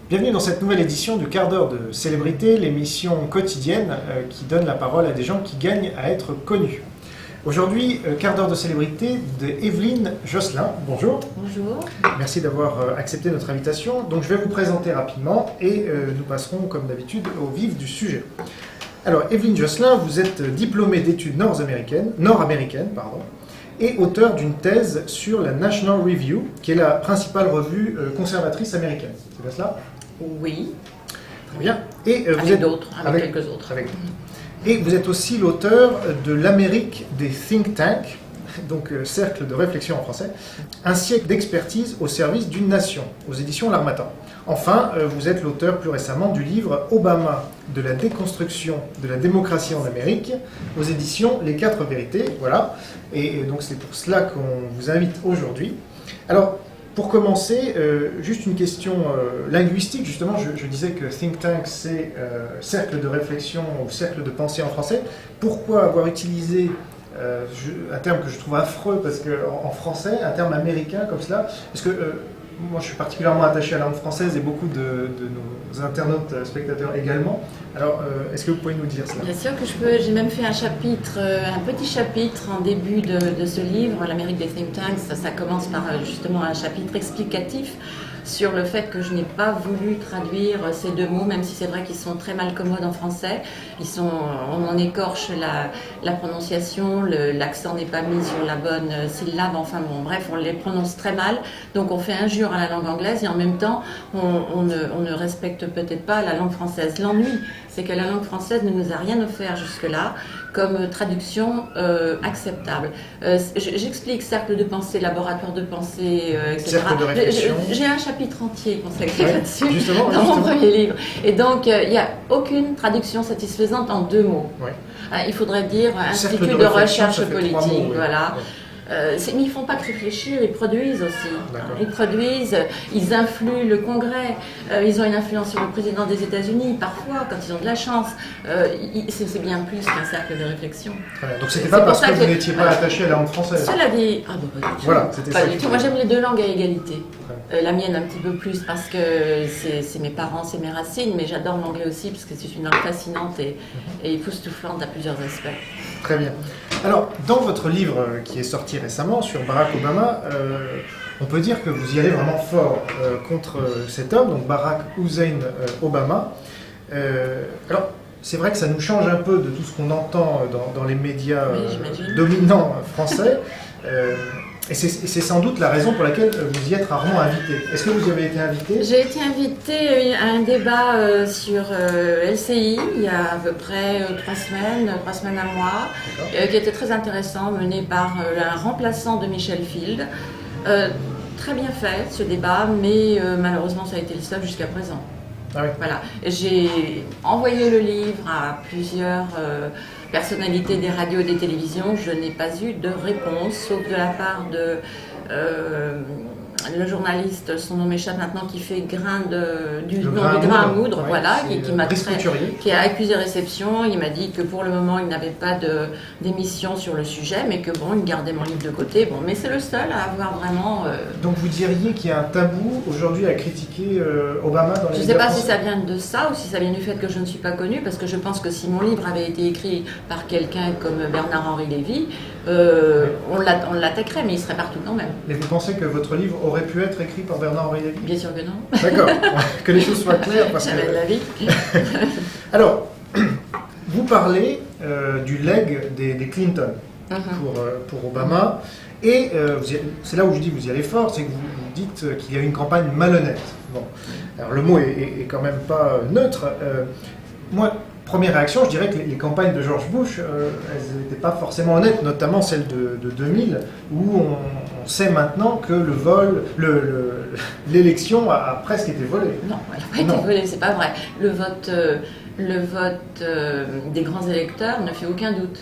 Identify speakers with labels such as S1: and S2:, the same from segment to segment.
S1: Bienvenue dans cette nouvelle édition du quart d'heure de célébrité, l'émission quotidienne qui donne la parole à des gens qui gagnent à être connus. Aujourd'hui, quart d'heure de célébrité de Evelyne Josselin. Bonjour.
S2: Bonjour.
S1: Merci d'avoir accepté notre invitation. Donc je vais vous présenter rapidement et nous passerons comme d'habitude au vif du sujet. Alors Evelyne Josselin, vous êtes diplômée d'études nord-américaines, et auteur d'une thèse sur la National Review, qui est la principale revue conservatrice américaine. C'est bien cela ?
S2: Oui.
S1: Très bien. Et vous
S2: avec
S1: êtes
S2: d'autres, avec quelques autres.
S1: Et vous êtes aussi l'auteur de l'Amérique des think tanks, donc cercle de réflexion en français, un siècle d'expertise au service d'une nation, aux éditions L'Harmattan. Enfin, vous êtes l'auteur plus récemment du livre Obama, de la déconstruction de la démocratie en Amérique, aux éditions Les Quatre Vérités. Voilà. Et donc c'est pour cela qu'on vous invite aujourd'hui. Alors, pour commencer, juste une question linguistique. Justement, je disais que think tank, c'est cercle de réflexion ou cercle de pensée en français. Pourquoi avoir utilisé un terme que je trouve affreux, parce qu'en français, un terme américain comme cela, parce que moi je suis particulièrement attaché à la langue française et beaucoup de nos internautes, spectateurs également. Alors, est-ce que vous pouvez nous dire cela ?
S2: Bien sûr que je peux. J'ai même fait un petit chapitre en début de ce livre, l'Amérique des think tanks. Ça commence par justement un chapitre explicatif sur le fait que je n'ai pas voulu traduire ces deux mots, même si c'est vrai qu'ils sont très mal commodes en français. On en écorche la prononciation, l'accent n'est pas mis sur la bonne syllabe, enfin bon, bref, on les prononce très mal. Donc on fait injure à la langue anglaise et en même temps, on ne respecte peut-être pas la langue française. L'ennui, c'est que la langue française ne nous a rien offert jusque-là comme traduction acceptable. J'explique cercle de pensée, laboratoire de pensée, etc.
S1: Cercle de réflexion.
S2: J'ai un chapitre entier consacré là-dessus
S1: justement.
S2: mon premier livre. Et donc, il n'y a aucune traduction satisfaisante en deux mots.
S1: Ouais.
S2: Il faudrait dire Institut de recherche politique. Voilà. Mais ils ne font pas que réfléchir, ils produisent aussi. Ils produisent, ils influent le Congrès, ils ont une influence sur le président des États-Unis, parfois, quand ils ont de la chance. C'est bien plus qu'un cercle de réflexion.
S1: Donc c'était pas parce que vous n'étiez pas attaché à la langue française.
S2: Cela dit, pas du tout.
S1: Voilà, c'était
S2: pas
S1: ça.
S2: Du tout. Moi j'aime les deux langues à égalité. La mienne un petit peu plus parce que c'est mes parents, c'est mes racines, mais j'adore l'anglais aussi parce que c'est une langue fascinante et époustouflante à plusieurs aspects.
S1: Très bien. Alors, dans votre livre qui est sorti récemment sur Barack Obama, on peut dire que vous y allez vraiment fort contre cet homme, donc Barack Hussein Obama. Alors, c'est vrai que ça nous change un peu de tout ce qu'on entend dans les médias dominants français. Et c'est sans doute la raison pour laquelle vous y êtes rarement invité. Est-ce que vous y avez été invité ?
S2: J'ai été invitée à un débat sur LCI il y a à peu près 3 semaines, un mois, qui était très intéressant, mené par un remplaçant de Michel Field. Très bien fait ce débat, mais malheureusement ça a été le seul jusqu'à présent.
S1: Ah oui.
S2: Voilà. J'ai envoyé le livre à plusieurs personnalités des radios et des télévisions. Je n'ai pas eu de réponse, sauf de la part de le journaliste, son nom m'échappe maintenant, qui fait grain à moudre,
S1: ouais,
S2: voilà, qui a accusé réception. Il m'a dit que pour le moment, il n'avait pas d'émission sur le sujet, mais que bon, il gardait mon livre de côté. Bon, mais c'est le seul à avoir vraiment.
S1: Donc vous diriez qu'il y a un tabou aujourd'hui à critiquer Obama dans les médias français ?
S2: Je ne sais pas si ça vient de ça ou si ça vient du fait que je ne suis pas connue, parce que je pense que si mon livre avait été écrit par quelqu'un comme Bernard-Henri Lévy, on l'attaquerait, mais il serait partout quand même.
S1: Et vous pensez que votre livre aurait pu être écrit par Bernard-Henri Lévy ?
S2: Bien sûr que non.
S1: D'accord, que les choses soient claires.
S2: Jamais de la vie.
S1: Alors, vous parlez du legs des Clinton pour Obama, et c'est là où je dis que vous y allez fort, c'est que vous dites qu'il y a une campagne malhonnête. Bon. Alors le mot est quand même pas neutre. Moi, première réaction, je dirais que les campagnes de George Bush, elles n'étaient pas forcément honnêtes, notamment celle de 2000, où on sait maintenant que l'élection a presque été volée.
S2: Non, elle n'a pas été volée, c'est pas vrai. Le vote des grands électeurs ne fait aucun doute.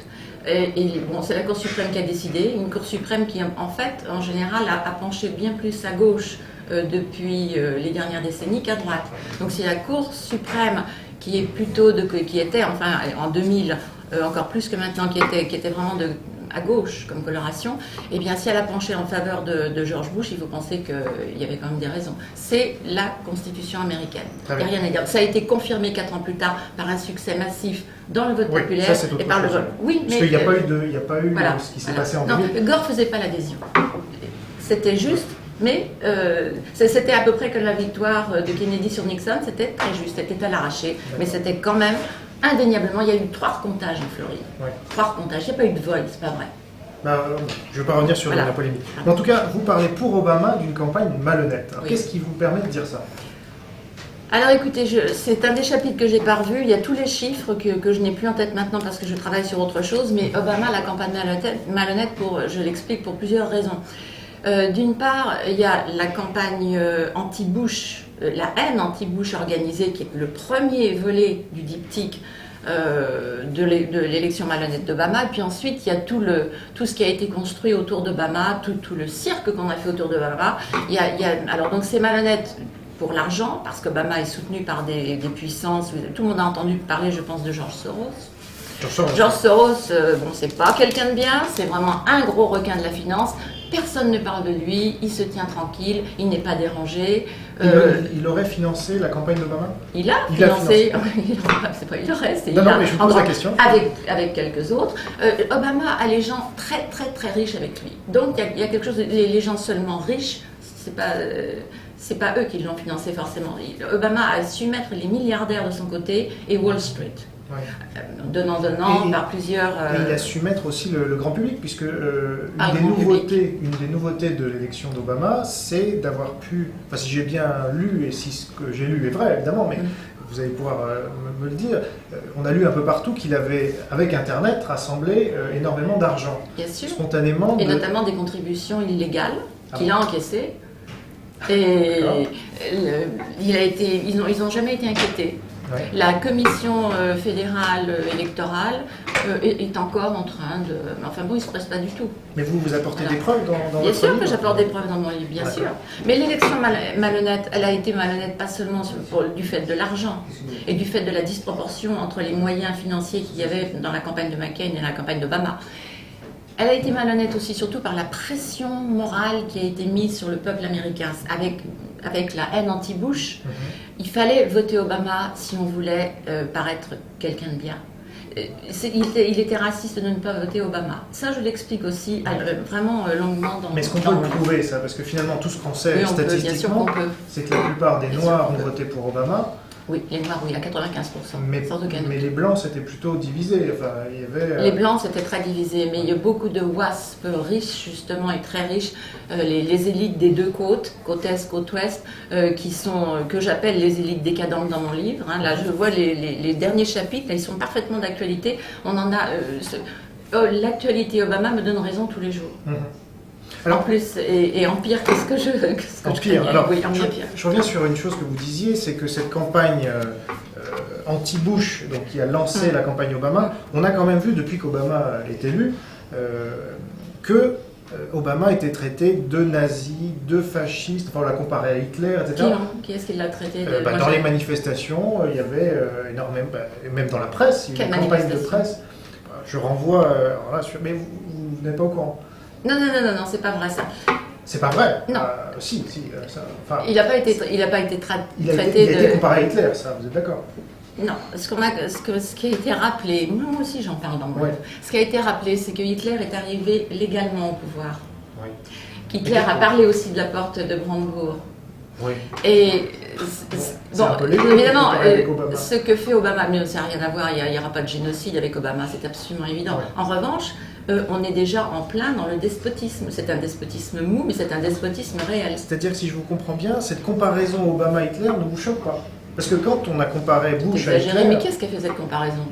S2: Et bon, c'est la Cour suprême qui a décidé, une Cour suprême qui, en fait, en général, a penché bien plus à gauche depuis les dernières décennies qu'à droite. Donc c'est la Cour suprême qui est plutôt qui était, enfin en 2000, encore plus que maintenant, qui était vraiment à gauche comme coloration, eh bien si elle a penché en faveur de George Bush, il faut penser qu'il y avait quand même des raisons. C'est la Constitution américaine. Il n'y a rien à dire. Ça a été confirmé 4 ans plus tard par un succès massif dans le vote populaire et par le vote. Oui,
S1: parce qu'il n'y a pas eu voilà, ce qui s'est passé en 2000.
S2: Non, Gore ne faisait pas l'adhésion. C'était juste. Mais c'était à peu près que la victoire de Kennedy sur Nixon, c'était très juste, c'était à l'arraché, mais c'était quand même indéniablement, il y a eu 3 recomptages en Floride. Ouais. 3 recomptages, il n'y a pas eu de vol, c'est pas vrai.
S1: Je ne vais pas revenir sur la polémique. Mais en tout cas, vous parlez pour Obama d'une campagne malhonnête. Qu'est-ce qui vous permet de dire ça?
S2: Alors écoutez, c'est un des chapitres que j'ai pas revu. Il y a tous les chiffres que je n'ai plus en tête maintenant parce que je travaille sur autre chose, mais Obama, la campagne malhonnête je l'explique pour plusieurs raisons. D'une part, il y a la campagne anti-Bush, la haine anti-Bush organisée, qui est le premier volet du diptyque de l'élection malhonnête d'Obama. Et puis ensuite, il y a tout ce qui a été construit autour d'Obama, tout le cirque qu'on a fait autour d'Obama. Alors donc c'est malhonnête pour l'argent, parce qu'Obama est soutenu par des puissances. Tout le monde a entendu parler, je pense, de George Soros. George Soros, bon, c'est pas quelqu'un de bien, c'est vraiment un gros requin de la finance. Personne ne parle de lui, il se tient tranquille, il n'est pas dérangé.
S1: Il aurait financé la campagne d'Obama?
S2: Il a financé. C'est pas il aurait, c'est il a.
S1: Mais je vous pose la question.
S2: Avec quelques autres. Obama a les gens très très très riches avec lui. Donc il y a quelque chose, les gens seulement riches, c'est pas eux qui l'ont financé forcément. Obama a su mettre les milliardaires de son côté et Wall Street. Ouais. Donnant par plusieurs...
S1: Et il a su mettre aussi le grand public, puisque une des nouveautés de l'élection d'Obama, c'est d'avoir pu, enfin si j'ai bien lu, et si ce que j'ai lu est vrai évidemment, mais vous allez pouvoir me le dire, on a lu un peu partout qu'il avait, avec Internet, rassemblé énormément d'argent.
S2: Bien sûr.
S1: Spontanément.
S2: Et notamment des contributions illégales qu'il a encaissées. Et ils n'ont jamais été inquiétés. Ouais. La commission fédérale électorale est encore en train de... Enfin bon, ils ne se pressent pas du tout.
S1: Mais vous apportez des preuves dans votre livre?
S2: Bien sûr que j'apporte des preuves dans mon livre, bien sûr. Mais l'élection malhonnête, elle a été malhonnête pas seulement du fait de l'argent et du fait de la disproportion entre les moyens financiers qu'il y avait dans la campagne de McCain et la campagne d'Obama. Elle a été malhonnête aussi, surtout par la pression morale qui a été mise sur le peuple américain avec la haine anti-Bush. Il fallait voter Obama si on voulait paraître quelqu'un de bien. Il était raciste de ne pas voter Obama. Ça, je l'explique aussi vraiment longuement dans...
S1: Mais est-ce qu'on peut le prouver, ça? Parce que finalement, tout ce qu'on sait statistiquement, c'est que la plupart des Noirs ont voté pour Obama.
S2: Oui, les Noirs, oui, à 95%.
S1: Mais les Blancs, c'était plutôt divisé. Enfin, il y avait,
S2: Les Blancs, c'était très divisé, mais il y a beaucoup de WASP riches, justement, et très riches, les élites des deux côtes, côte Est, côte Ouest, que j'appelle les élites décadentes dans mon livre. Hein. Là, je vois les derniers chapitres, là, ils sont parfaitement d'actualité. On en a... l'actualité Obama me donne raison tous les jours. Alors, en plus, et empire, qu'est-ce que je
S1: empire. Alors, oui, je reviens sur une chose que vous disiez, c'est que cette campagne anti-Bush, donc qui a lancé la campagne Obama, on a quand même vu depuis qu'Obama est élu que Obama était traité de nazi, de fasciste, enfin on l'a comparé à Hitler, etc.
S2: Qui est-ce qui l'a traité
S1: dans les manifestations, il y avait énormément, même dans la presse, il y a une campagne de presse. Je renvoie, mais vous n'êtes pas au courant?
S2: Non, c'est pas vrai ça.
S1: C'est pas vrai?
S2: Non.
S1: Si,
S2: il n'a pas été traité
S1: Il a été comparé à Hitler, ça, vous êtes d'accord?
S2: Non, ce qui a été rappelé, moi aussi j'en parle dans mon livre, ce qui a été rappelé, c'est que Hitler est arrivé légalement au pouvoir. Oui. Qu'Hitler a parlé aussi de la porte de Brandebourg. Oui. Et bon, évidemment, ce que fait Obama, mais ça n'a rien à voir, il n'y aura pas de génocide avec Obama, c'est absolument évident. Ouais. En revanche, on est déjà en plein dans le despotisme. C'est un despotisme mou, mais c'est un despotisme réel.
S1: C'est-à-dire que si je vous comprends bien, cette comparaison Obama-Hitler ne vous choque pas? Parce que quand on a comparé Bush à Hitler...
S2: Mais qu'est-ce qui a fait cette comparaison?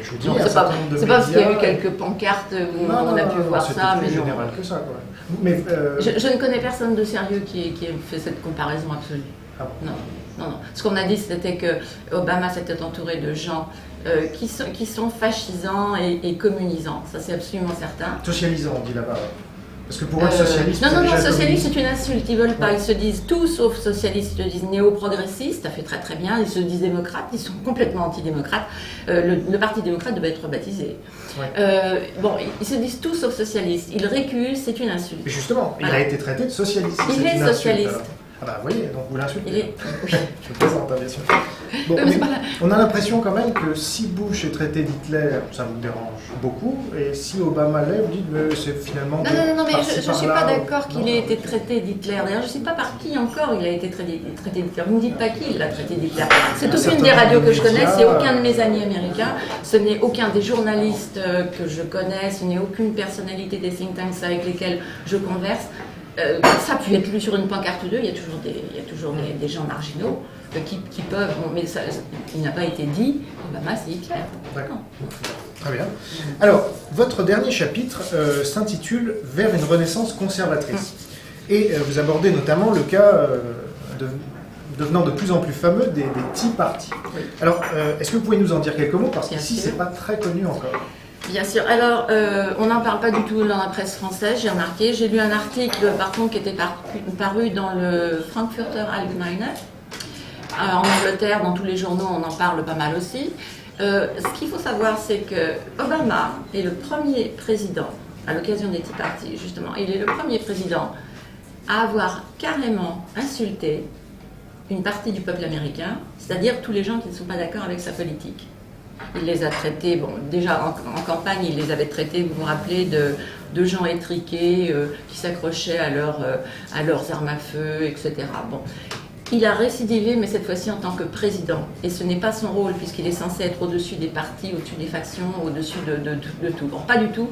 S1: Je vous dis,
S2: c'est pas parce qu'il y a eu quelques pancartes où on a pu voir ça, mais
S1: c'est plus général que ça, quoi. Mais,
S2: je ne connais personne de sérieux qui ait fait cette comparaison absolue. Ah bon? Non. Ce qu'on a dit, c'était que Obama s'était entouré de gens qui sont fascisants et communisants. Ça, c'est absolument certain.
S1: Socialisants, on dit là-bas. Parce que pour eux, socialiste,
S2: non,
S1: déjà
S2: socialiste, c'est une insulte. Ils veulent pas.
S1: Ouais.
S2: Ils se disent tout sauf socialistes. Ils se disent néo-progressistes. Ça fait très très bien. Ils se disent démocrates. Ils sont complètement antidémocrates. Le Parti démocrate devait être rebaptisé.
S1: Ouais.
S2: Bon, ils se disent tout sauf socialistes. Ils reculent. C'est une insulte.
S1: Mais justement, il
S2: Voilà.
S1: a été traité de socialiste.
S2: Il
S1: C'est
S2: est
S1: une insulte,
S2: socialiste.
S1: alors. Ah bah, vous voyez, donc vous l'insultez.
S2: Il est-
S1: Je plaisante, hein, bien sûr. Bon,
S2: Mais c'est pas la-
S1: on a l'impression quand même que si Bush est traité d'Hitler, ça vous dérange beaucoup, et si Obama l'est, vous dites que c'est finalement...
S2: Non, mais
S1: par-ci,
S2: je ne suis
S1: par-là,
S2: pas d'accord qu'il
S1: non.
S2: ait été traité d'Hitler. D'ailleurs, je ne sais pas par qui encore il a été traité d'Hitler. Vous ne me dites pas qui il l'a traité d'Hitler. C'est aucune
S1: certains
S2: des radios que je
S1: médias,
S2: connais, c'est aucun de mes amis américains, ce n'est aucun des journalistes que je connais, ce n'est aucune personnalité des think tanks avec lesquels je converse. Ça a pu être lu sur une pancarte ou deux, il y a toujours des gens marginaux qui peuvent, bon, mais ça, il n'a pas été dit, Obama c'est Hitler.
S1: D'accord.
S2: Non.
S1: Très bien. Alors, votre dernier chapitre s'intitule « Vers une renaissance conservatrice ». Et vous abordez notamment le cas devenant de plus en plus fameux des Tea Party.
S2: Oui.
S1: Alors, est-ce que vous pouvez nous en dire quelques mots? Parce
S2: Bien
S1: qu'ici,
S2: sûr.
S1: c'est pas très connu encore.
S2: Bien sûr. Alors, on n'en parle pas du tout dans la presse française, j'ai remarqué. J'ai lu un article, par contre, qui était paru dans le Frankfurter Allgemeine. En Angleterre, dans tous les journaux, on en parle pas mal aussi. Ce qu'il faut savoir, c'est que Obama est le premier président, à l'occasion des Tea Party, justement, il est le premier président à avoir carrément insulté une partie du peuple américain, c'est-à-dire tous les gens qui ne sont pas d'accord avec sa politique. Il les a traités, bon, déjà en campagne, il les avait traités, vous vous rappelez, de gens étriqués qui s'accrochaient à leurs armes à feu, etc. Bon. Il a récidivé, mais cette fois-ci en tant que président. Et ce n'est pas son rôle, puisqu'il est censé être au-dessus des partis, au-dessus des factions, au-dessus de tout. Bon, pas du tout.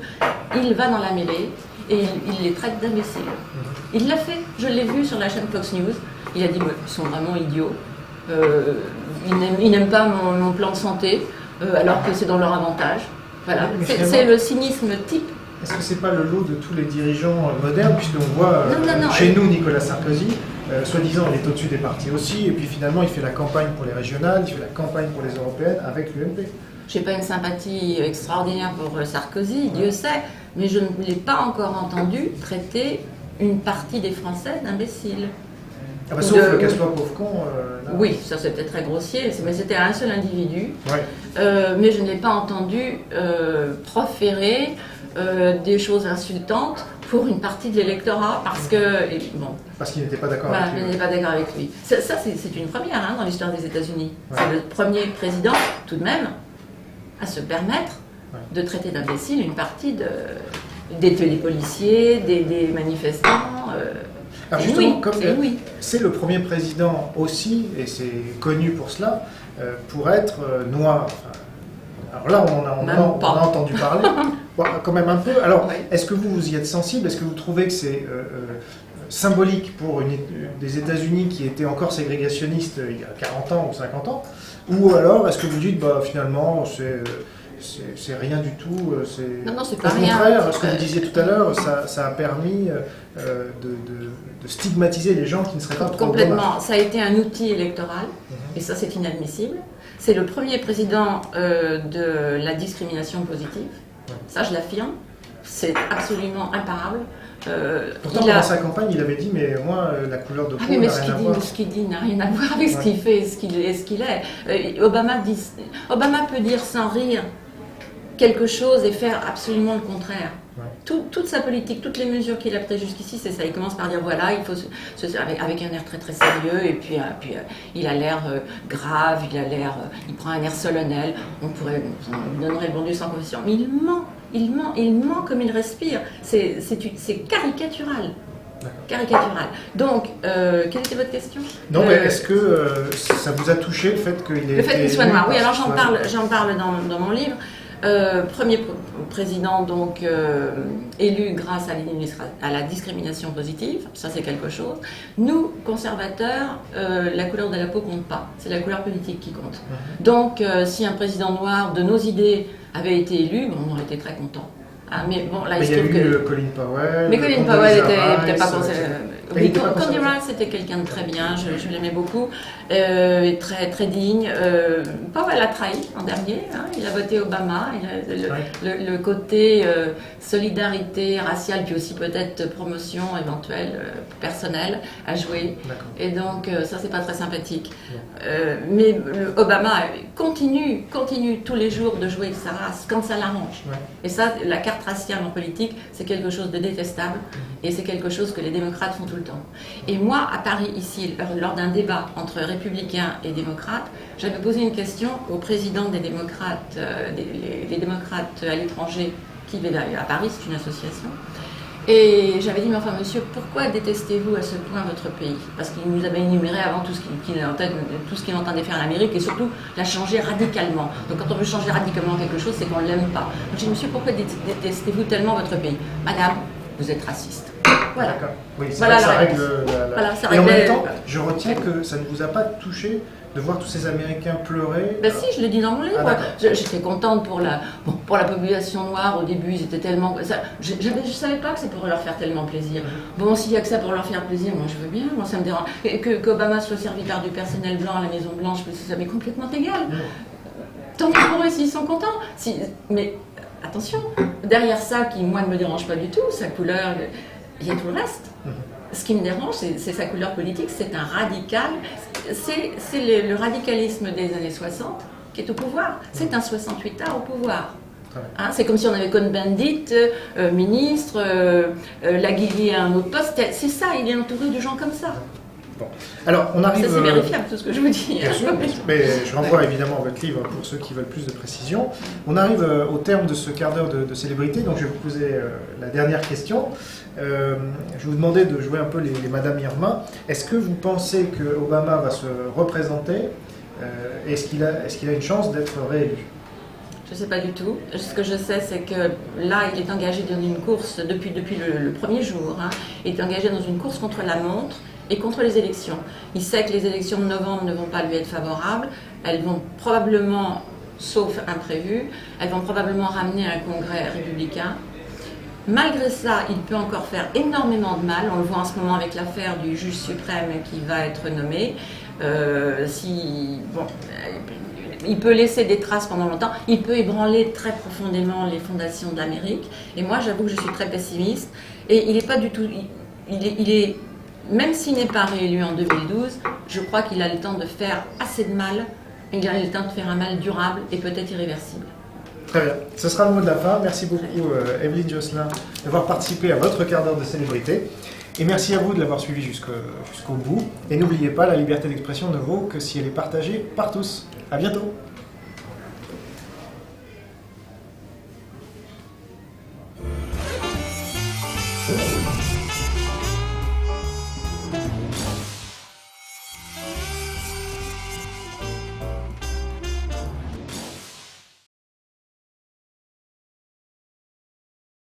S2: Il va dans la mêlée et il les traite d'imbéciles. Il l'a fait, je l'ai vu sur la chaîne Fox News. Il a dit, ils sont vraiment idiots. Ils n'aiment pas mon plan de santé. Alors que c'est dans leur avantage. Voilà.
S1: Mais
S2: C'est le cynisme type.
S1: Est-ce que c'est pas le lot de tous les dirigeants modernes, puisqu'on voit
S2: Non,
S1: chez nous Nicolas Sarkozy, soi-disant il est au-dessus des partis aussi, et puis finalement il fait la campagne pour les régionales, il fait la campagne pour les européennes avec l'UMP.
S2: Je n'ai pas une sympathie extraordinaire pour Sarkozy, Dieu sait, mais je ne l'ai pas encore entendu traiter une partie des Français d'imbéciles.
S1: Ah bah, sauf le casse-toi pauvre con. Là.
S2: Oui, ça c'était très grossier, mais c'était un seul individu.
S1: Ouais.
S2: Mais je ne l'ai pas entendu proférer des choses insultantes pour une partie de l'électorat parce que, bon,
S1: Parce qu'il n'était pas d'accord
S2: voilà,
S1: avec
S2: je
S1: lui.
S2: n'étais pas d'accord avec lui. Ça c'est une première hein, dans l'histoire des États-Unis.
S1: Ouais.
S2: C'est le premier président, tout de même, à se permettre
S1: Ouais.
S2: de traiter d'imbéciles une partie des policiers, des manifestants.
S1: Alors
S2: C'est
S1: justement,
S2: inouï,
S1: comme
S2: c'est inouï.
S1: c'est le premier président aussi, et c'est connu pour cela, pour être noir. Enfin, alors là, on
S2: Même
S1: en
S2: pas.
S1: a entendu parler, bon, quand même un peu. Alors,
S2: Oui.
S1: est-ce que vous y êtes sensible? Est-ce que vous trouvez que c'est symbolique pour des États-Unis qui étaient encore ségrégationnistes il y a 40 ans ou 50 ans? Ou alors, est-ce que vous dites, bah, finalement, c'est rien du tout,
S2: Non, c'est
S1: au
S2: pas rien.
S1: contraire, ce que vous disiez tout à l'heure, ça a permis de stigmatiser les gens qui ne seraient pas pro-Obama.
S2: Complètement. Ça a été un outil électoral, et ça c'est inadmissible. C'est le premier président de la discrimination positive.
S1: Ouais.
S2: Ça, je l'affirme. C'est absolument imparable.
S1: Pourtant, pendant sa campagne, il avait dit, mais moi, la couleur de peau
S2: mais
S1: n'a rien à voir.
S2: ce qu'il dit n'a rien à voir avec ce
S1: Ouais.
S2: qu'il fait et ce qu'il est. Obama peut dire sans rire quelque chose et faire absolument le contraire.
S1: Ouais.
S2: Toute sa politique, toutes les mesures qu'il a prises jusqu'ici, c'est ça. Il commence par dire voilà, il faut avec un air très très sérieux, et puis il a l'air grave, il prend un air solennel. On lui donnerait le bon Dieu sans confession. Mais il ment comme il respire. C'est caricatural. Caricatural. Donc, quelle était votre question?
S1: Non, mais est-ce que ça vous a touché le fait qu'il ait
S2: Le fait
S1: été
S2: qu'il soit
S1: élu
S2: noir. Oui,
S1: par-
S2: alors
S1: Ouais.
S2: j'en parle dans mon livre. Premier président donc élu grâce à la discrimination positive, ça c'est quelque chose. Nous, conservateurs, la couleur de la peau compte pas, c'est la couleur politique qui compte. Donc si un président noir de nos idées avait été élu, bon, on aurait été très contents. Ah, mais bon, là
S1: Mais
S2: il
S1: il
S2: se
S1: y a
S2: trouve
S1: eu
S2: que...
S1: Colin Powell.
S2: Mais Colin
S1: Condoleezza
S2: Powell était
S1: Rice,
S2: pas
S1: etc.
S2: Oui, Condi Rice c'était quelqu'un de très bien, je l'aimais beaucoup, et très, très digne. Powell a trahi en dernier, hein, il a voté Obama, le côté solidarité raciale, puis aussi peut-être promotion éventuelle, personnelle, a joué. Et donc ça c'est pas très sympathique. Mais Obama continue tous les jours de jouer sa race quand ça l'arrange. Et ça, la carte raciale en politique, c'est quelque chose de détestable, et c'est quelque chose que les démocrates font tout le temps. Et moi, à Paris, ici, lors d'un débat entre républicains et démocrates, j'avais posé une question au président des démocrates, les démocrates à l'étranger qui vivaient à Paris, c'est une association. Et j'avais dit, mais enfin monsieur, pourquoi détestez-vous à ce point votre pays? Parce qu'il nous avait énuméré avant tout ce qu'il entendait faire en Amérique, et surtout la changer radicalement. Donc quand on veut changer radicalement quelque chose, c'est qu'on ne l'aime pas. Donc j'ai dit, monsieur, pourquoi détestez-vous tellement votre pays? Madame, vous êtes raciste. Voilà.
S1: D'accord. Oui,
S2: voilà,
S1: ça règle
S2: Voilà, ça
S1: Et en
S2: réglait...
S1: même temps, je retiens que ça ne vous a pas touché de voir tous ces Américains pleurer.
S2: Ben si, je l'ai dit dans mon livre. J'étais contente pour la population noire. Au début, ils étaient tellement... Je ne savais pas que ça pourrait leur faire tellement plaisir. Bon, s'il y a que ça pour leur faire plaisir, moi je veux bien, moi ça me dérange. Qu'Obama soit servi par du personnel blanc à la Maison Blanche, ça m'est complètement égal. Tant pis pour eux s'ils sont contents. Mais attention, derrière ça, qui moi ne me dérange pas du tout, sa couleur, il y a tout le reste. Ce qui me dérange, c'est sa couleur politique, c'est un radical. C'est le radicalisme des années 60 qui est au pouvoir. C'est un 68A au pouvoir. Hein, c'est comme si on avait Cohn-Bendit, ministre, Laguillier à un autre poste. C'est ça, il est entouré de gens comme ça.
S1: Bon. Alors, on arrive...
S2: Ça, c'est vérifiable, tout ce que je vous dis.
S1: Bien sûr, mais je renvoie évidemment à votre livre pour ceux qui veulent plus de précision. On arrive au terme de ce quart d'heure de célébrité, donc je vais vous poser la dernière question. Je vais vous demander de jouer un peu les Madame Irma. Est-ce que vous pensez que Obama va se représenter? Est-ce qu'il a une chance d'être réélu?
S2: Je ne sais pas du tout. Ce que je sais, c'est que là, il est engagé dans une course depuis le premier jour. Hein, il est engagé dans une course contre la montre et contre les élections. Il sait que les élections de novembre ne vont pas lui être favorables. Elles vont probablement, sauf imprévu, elles vont probablement ramener un congrès républicain. Malgré ça, il peut encore faire énormément de mal. On le voit en ce moment avec l'affaire du juge suprême qui va être nommé. Il peut laisser des traces pendant longtemps. Il peut ébranler très profondément les fondations de l'Amérique. Et moi, j'avoue que je suis très pessimiste. Et il n'est pas du tout... Même s'il n'est pas réélu en 2012, je crois qu'il a le temps de faire assez de mal. Il a le temps de faire un mal durable et peut-être irréversible.
S1: Très bien. Ce sera le mot de la fin. Merci beaucoup, Evelyne Josselin, d'avoir participé à votre quart d'heure de célébrité. Et merci à vous de l'avoir suivi jusqu'au bout. Et n'oubliez pas, la liberté d'expression ne vaut que si elle est partagée par tous. À bientôt.